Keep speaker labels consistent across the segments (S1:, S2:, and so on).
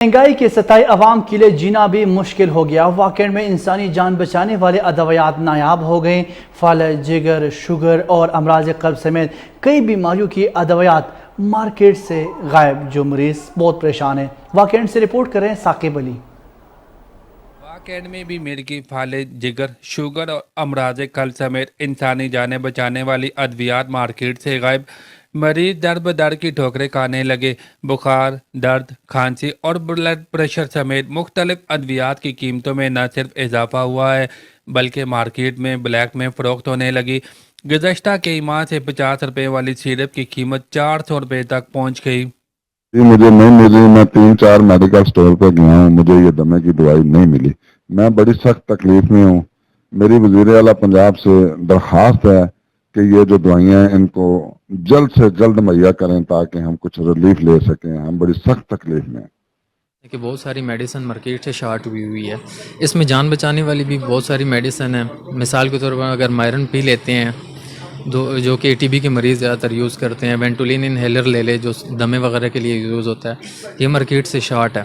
S1: مہنگائی کے ستائے عوام کے لیے جینا بھی مشکل ہو گیا۔ واقعہ میں انسانی جان بچانے والے ادویات نایاب ہو گئے۔ فالج، جگر، شوگر اور امراض قلب سمیت کئی بیماریوں کی ادویات مارکیٹ سے غائب، جو مریض بہت پریشان ہیں۔ واقعہ سے رپورٹ کریں ثاقب علی۔
S2: واقعہ میں بھی مرگی، فالج، جگر، شوگر اور امراض قلب سمیت انسانی جانیں بچانے والی ادویات مارکیٹ سے غائب۔ مریض در بدر کی ٹھوکریں کھانے لگے۔ بخار، درد، کھانسی اور بلڈ پریشر سمیت مختلف ادویات کی قیمتوں میں نہ صرف اضافہ ہوا ہے بلکہ مارکیٹ میں بلیک میں فروخت ہونے لگی۔ گزشتہ کئی ماہ سے 50 روپے والی سیرپ کی قیمت 400 روپے تک پہنچ گئی۔
S3: مجھے نہیں ملی، میں 3-4 میڈیکل سٹور پہ گیا ہوں، مجھے یہ دمے کی دوائی نہیں ملی۔ میں بڑی سخت تکلیف میں ہوں۔ میری وزیر اعلیٰ پنجاب سے درخواست ہے کہ یہ جو دوائیاں ہیں ان کو جلد سے جلد مہیا کریں تاکہ ہم کچھ ریلیف لے سکیں۔ ہم بڑی سخت تکلیف میں ہیں
S4: کہ بہت ساری میڈیسن مارکیٹ سے شارٹ ہوئی ہے۔ اس میں جان بچانے والی بھی بہت ساری میڈیسن ہیں۔ مثال کے طور پر اگر مائرن پی لیتے ہیں جو کہ ٹی بی کے مریض زیادہ تر یوز کرتے ہیں، وینٹولین انہیلر لے لے جو دمے وغیرہ کے لیے یوز ہوتا ہے، یہ مارکیٹ سے شارٹ ہے۔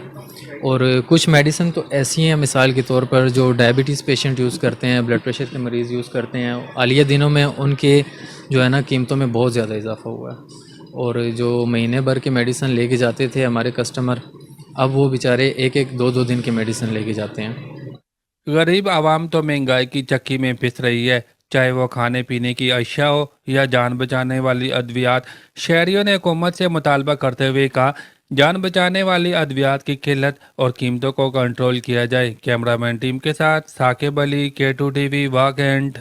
S4: اور کچھ میڈیسن تو ایسی ہیں مثال کے طور پر جو ڈائبٹیز پیشنٹ یوز کرتے ہیں، بلڈ پریشر کے مریض یوز کرتے ہیں، حالیہ دنوں میں ان کے جو ہے نا قیمتوں میں بہت زیادہ اضافہ ہوا ہے۔ اور جو مہینے بھر کے میڈیسن لے کے جاتے تھے ہمارے کسٹمر، اب وہ بیچارے 1-2 دن کے میڈیسن لے کے جاتے ہیں۔
S2: غریب عوام تو مہنگائی کی چکی میں پس رہی ہے، چاہے وہ کھانے پینے کی اشیاء ہو یا جان بچانے والی ادویات۔ شہریوں نے حکومت سے مطالبہ کرتے ہوئے کہا جان بچانے والی ادویات کی قلت اور قیمتوں کو کنٹرول کیا جائے۔ کیمرہ مین ٹیم کے ساتھ ثاقب علی، K2 TV، واگینٹ۔